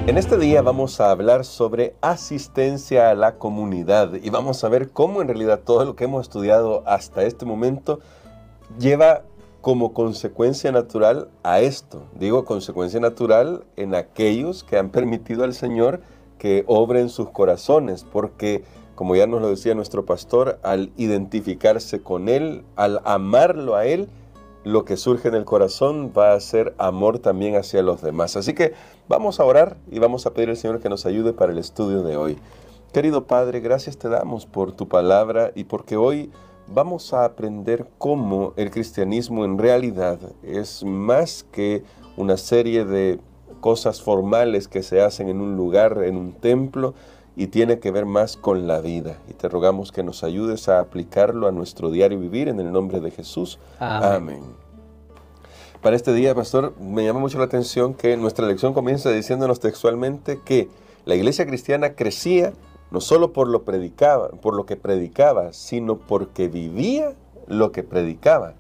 En este día vamos a hablar sobre asistencia a la comunidad y vamos a ver cómo en realidad todo lo que hemos estudiado hasta este momento lleva como consecuencia natural a esto. Digo consecuencia natural en aquellos que han permitido al Señor que obre en sus corazones, porque como ya nos lo decía nuestro pastor, al identificarse con Él, al amarlo a Él, lo que surge en el corazón va a ser amor también hacia los demás. Así que vamos a orar y vamos a pedir al Señor que nos ayude para el estudio de hoy. Querido Padre, gracias te damos por tu palabra y porque hoy vamos a aprender cómo el cristianismo en realidad es más que una serie de cosas formales que se hacen en un lugar, en un templo, y tiene que ver más con la vida. Y te rogamos que nos ayudes a aplicarlo a nuestro diario vivir en el nombre de Jesús. Amén. Amén. Para este día, pastor, me llama mucho la atención que nuestra lección comienza diciéndonos textualmente que la iglesia cristiana crecía no solo por lo que predicaba, sino porque vivía lo que predicaba.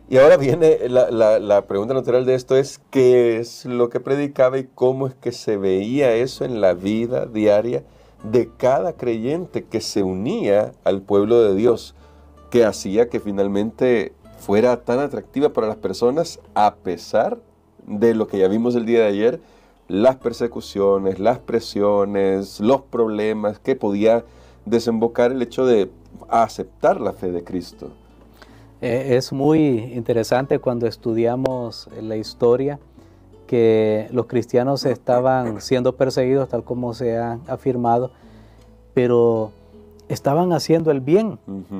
Y ahora viene la pregunta natural de esto es, ¿qué es lo que predicaba y cómo es que se veía eso en la vida diaria de cada creyente que se unía al pueblo de Dios, que hacía que finalmente fuera tan atractiva para las personas a pesar de lo que ya vimos el día de ayer, las persecuciones, las presiones, los problemas que podía desembocar el hecho de aceptar la fe de Cristo? Es muy interesante cuando estudiamos la historia que los cristianos estaban siendo perseguidos, tal como se ha afirmado, pero estaban haciendo el bien.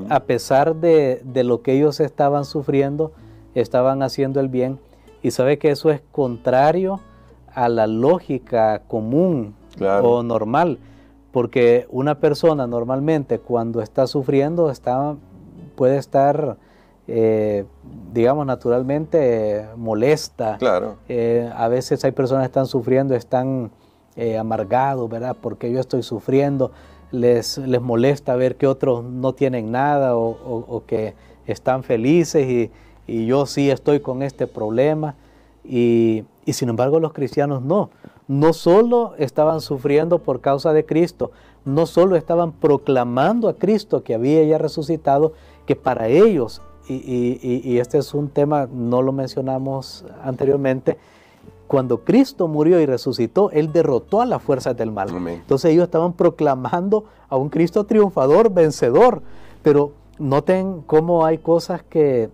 A pesar de lo que ellos estaban sufriendo, estaban haciendo el bien. Y sabe que eso es contrario a la lógica común, claro, o normal, porque una persona normalmente cuando está sufriendo puede estar digamos naturalmente molesta. Claro. A veces hay personas que están sufriendo, están amargados, ¿verdad? Porque yo estoy sufriendo, les molesta ver que otros no tienen nada o que están felices y yo sí estoy con este problema. Y sin embargo los cristianos no solo estaban sufriendo por causa de Cristo, no solo estaban proclamando a Cristo que había ya resucitado, que para ellos, y este es un tema, no lo mencionamos anteriormente, cuando Cristo murió y resucitó, Él derrotó a las fuerzas del mal. Amén. Entonces ellos estaban proclamando a un Cristo triunfador, vencedor, pero noten cómo hay cosas que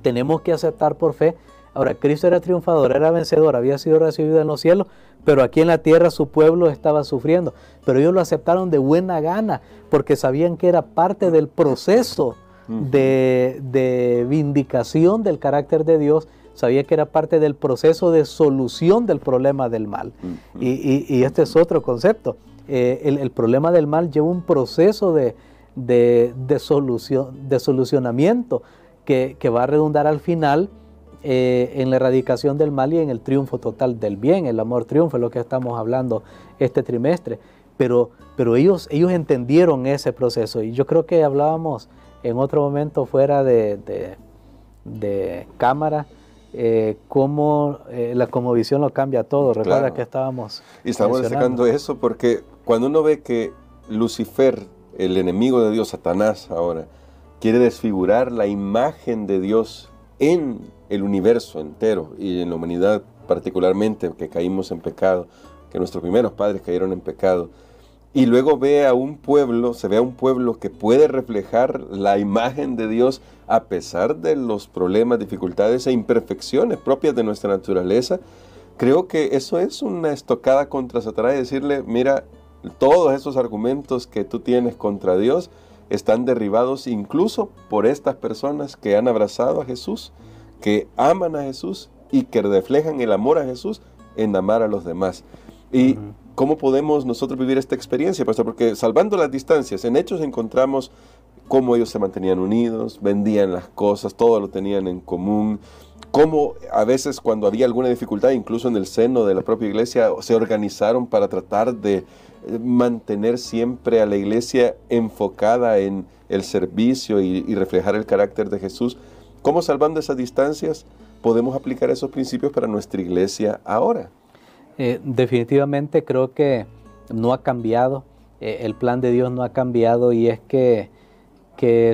tenemos que aceptar por fe. Ahora, Cristo era triunfador, era vencedor, había sido recibido en los cielos, pero aquí en la tierra su pueblo estaba sufriendo. Pero ellos lo aceptaron de buena gana, porque sabían que era parte del proceso de vindicación del carácter de Dios, sabía que era parte del proceso de solución del problema del mal. Y este es otro concepto. El problema del mal lleva un proceso de solucionamiento que va a redundar al final en la erradicación del mal y en el triunfo total del bien. El amor triunfa, es lo que estamos hablando este trimestre. Pero ellos entendieron ese proceso, y yo creo que hablábamos en otro momento fuera de cámara, cómo la cosmovisión lo cambia todo. Recuerda, claro, que estábamos destacando eso, porque cuando uno ve que Lucifer, el enemigo de Dios, Satanás ahora, quiere desfigurar la imagen de Dios en el universo entero y en la humanidad particularmente, que caímos en pecado, que nuestros primeros padres cayeron en pecado, y luego se ve a un pueblo que puede reflejar la imagen de Dios a pesar de los problemas, dificultades e imperfecciones propias de nuestra naturaleza. Creo que eso es una estocada contra Satanás, y decirle, mira, todos esos argumentos que tú tienes contra Dios están derribados incluso por estas personas que han abrazado a Jesús, que aman a Jesús y que reflejan el amor a Jesús en amar a los demás. Y ¿cómo podemos nosotros vivir esta experiencia, pastor? Porque salvando las distancias, en Hechos encontramos cómo ellos se mantenían unidos, vendían las cosas, todo lo tenían en común, cómo a veces cuando había alguna dificultad, incluso en el seno de la propia iglesia, se organizaron para tratar de mantener siempre a la iglesia enfocada en el servicio y reflejar el carácter de Jesús. Cómo salvando esas distancias podemos aplicar esos principios para nuestra iglesia ahora? Definitivamente creo que no ha cambiado, el plan de Dios no ha cambiado, y es que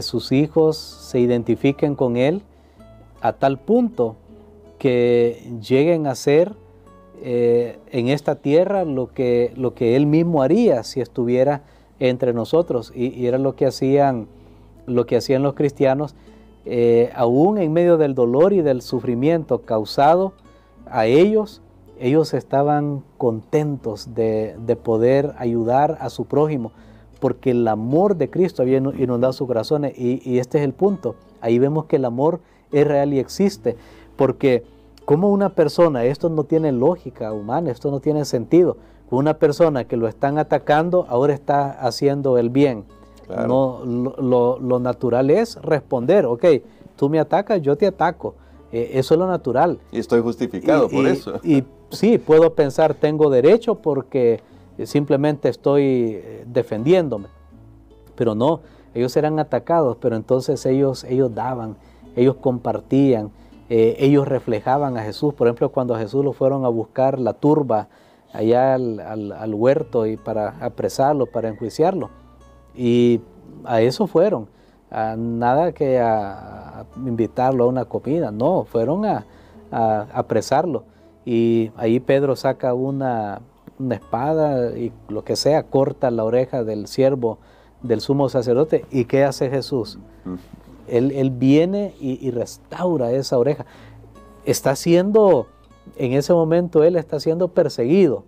sus hijos se identifiquen con Él a tal punto que lleguen a ser en esta tierra lo que Él mismo haría si estuviera entre nosotros, y era lo que hacían los cristianos, aún en medio del dolor y del sufrimiento causado a ellos estaban contentos de poder ayudar a su prójimo, porque el amor de Cristo había inundado sus corazones, y este es el punto. Ahí vemos que el amor es real y existe, porque como una persona, esto no tiene lógica humana, esto no tiene sentido, una persona que lo están atacando ahora está haciendo el bien. Claro. No, lo natural es responder, ok, tú me atacas, yo te ataco. Eso es lo natural. Y estoy justificado por eso. Y sí, puedo pensar, tengo derecho porque simplemente estoy defendiéndome. Pero no, ellos eran atacados, pero entonces ellos daban, ellos compartían, ellos reflejaban a Jesús. Por ejemplo, cuando a Jesús lo fueron a buscar la turba allá al huerto y para apresarlo, para enjuiciarlo. Y a eso fueron. Nada que a invitarlo a una comida, no, fueron a apresarlo. Y ahí Pedro saca una espada y lo que sea, corta la oreja del siervo del sumo sacerdote. ¿Y qué hace Jesús? Él viene y restaura esa oreja. Está siendo, en ese momento él está siendo perseguido.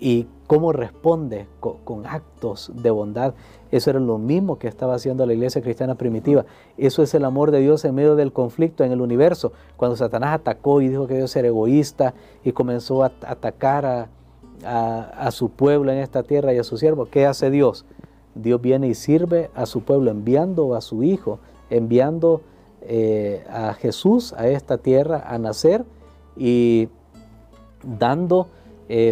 ¿Y cómo responde? Con actos de bondad. Eso era lo mismo que estaba haciendo la iglesia cristiana primitiva. Eso es el amor de Dios en medio del conflicto en el universo. Cuando Satanás atacó y dijo que Dios era egoísta y comenzó a atacar a su pueblo en esta tierra y a su siervo, ¿qué hace Dios? Dios viene y sirve a su pueblo, enviando a su Hijo, enviando a Jesús a esta tierra a nacer y dando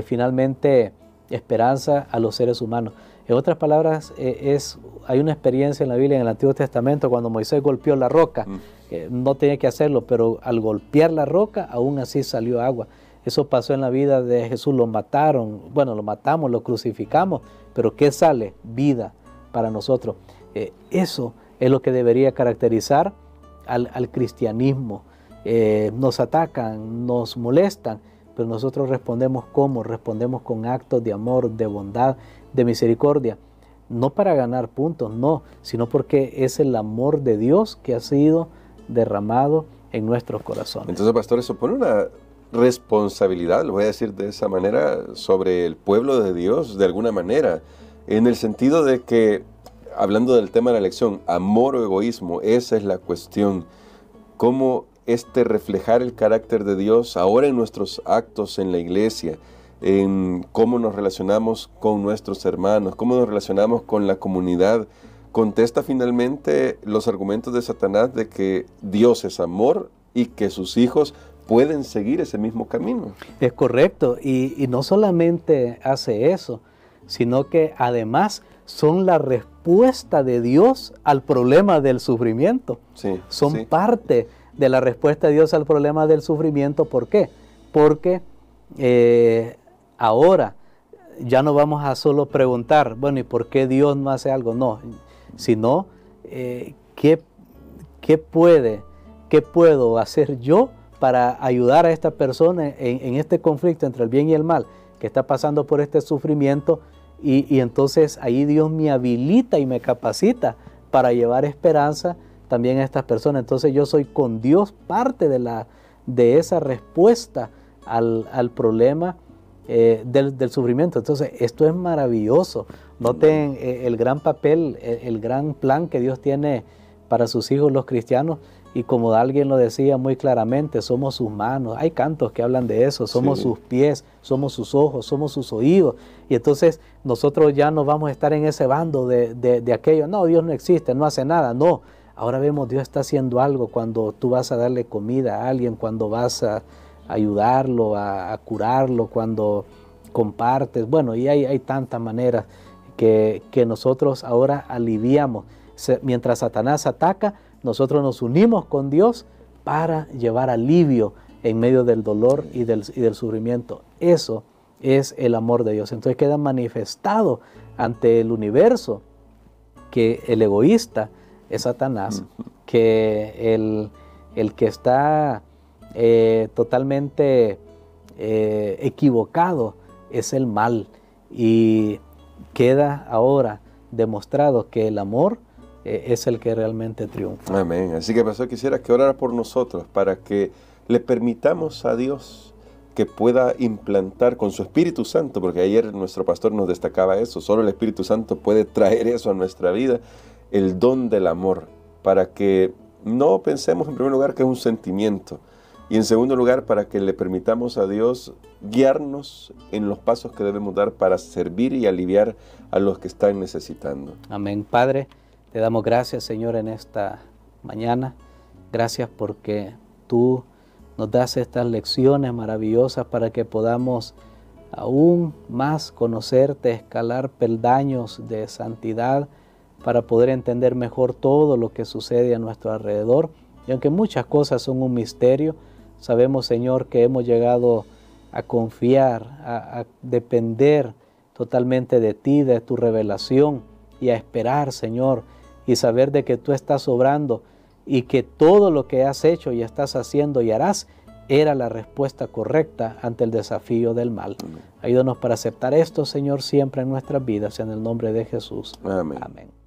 finalmente esperanza a los seres humanos. En otras palabras, hay una experiencia en la Biblia, en el Antiguo Testamento, cuando Moisés golpeó la roca. No tenía que hacerlo, pero al golpear la roca, aún así salió agua. Eso pasó en la vida de Jesús. Lo mataron, bueno, lo matamos, lo crucificamos, pero ¿qué sale? Vida para nosotros. Eso es lo que debería caracterizar al cristianismo. Nos atacan, nos molestan, pero nosotros respondemos ¿cómo? Respondemos con actos de amor, de bondad, de misericordia. No para ganar puntos, no, sino porque es el amor de Dios que ha sido derramado en nuestros corazones. Entonces, pastor, eso pone una responsabilidad, lo voy a decir de esa manera, sobre el pueblo de Dios, de alguna manera, en el sentido de que, hablando del tema de la elección, amor o egoísmo, esa es la cuestión. ¿Cómo reflejar el carácter de Dios ahora en nuestros actos en la iglesia, en cómo nos relacionamos con nuestros hermanos, cómo nos relacionamos con la comunidad? Contesta finalmente los argumentos de Satanás de que Dios es amor y que sus hijos pueden seguir ese mismo camino. Es correcto, y no solamente hace eso, sino que además son la respuesta de Dios al problema del sufrimiento. Sí, son parte de la respuesta de Dios al problema del sufrimiento. ¿Por qué? Porque ahora ya no vamos a solo preguntar, bueno, ¿y por qué Dios no hace algo? No, sino ¿qué puedo hacer yo para ayudar a esta persona en este conflicto entre el bien y el mal, que está pasando por este sufrimiento? Y entonces ahí Dios me habilita y me capacita para llevar esperanza también a estas personas. Entonces yo soy con Dios parte de esa respuesta al problema del sufrimiento. Entonces esto es maravilloso. Noten el gran papel, el gran plan que Dios tiene para sus hijos los cristianos. Y como alguien lo decía muy claramente, somos sus manos. Hay cantos que hablan de eso. Somos sus pies, somos sus ojos, somos sus oídos. Y entonces nosotros ya no vamos a estar en ese bando de aquello. No, Dios no existe, no hace nada. No, ahora vemos Dios está haciendo algo cuando tú vas a darle comida a alguien, cuando vas a ayudarlo, a curarlo, cuando compartes. Bueno, y hay tantas maneras que nosotros ahora aliviamos. Mientras Satanás ataca, nosotros nos unimos con Dios para llevar alivio en medio del dolor y del sufrimiento. Eso es el amor de Dios. Entonces queda manifestado ante el universo que el egoísta es Satanás, que el que está totalmente equivocado es el mal, y queda ahora demostrado que el amor es el que realmente triunfa. Amén. Así que, pastor, quisiera que orara por nosotros para que le permitamos a Dios que pueda implantar con su Espíritu Santo, porque ayer nuestro pastor nos destacaba eso, solo el Espíritu Santo puede traer eso a nuestra vida, el don del amor, para que no pensemos en primer lugar que es un sentimiento, y en segundo lugar para que le permitamos a Dios guiarnos en los pasos que debemos dar para servir y aliviar a los que están necesitando. Amén. Padre, te damos gracias, Señor, en esta mañana. Gracias porque tú nos das estas lecciones maravillosas para que podamos aún más conocerte, escalar peldaños de santidad, para poder entender mejor todo lo que sucede a nuestro alrededor. Y aunque muchas cosas son un misterio, sabemos, Señor, que hemos llegado a confiar, a depender totalmente de ti, de tu revelación, y a esperar, Señor, y saber de que tú estás obrando y que todo lo que has hecho y estás haciendo y harás era la respuesta correcta ante el desafío del mal. Amén. Ayúdanos para aceptar esto, Señor, siempre en nuestras vidas, en el nombre de Jesús. Amén. Amén.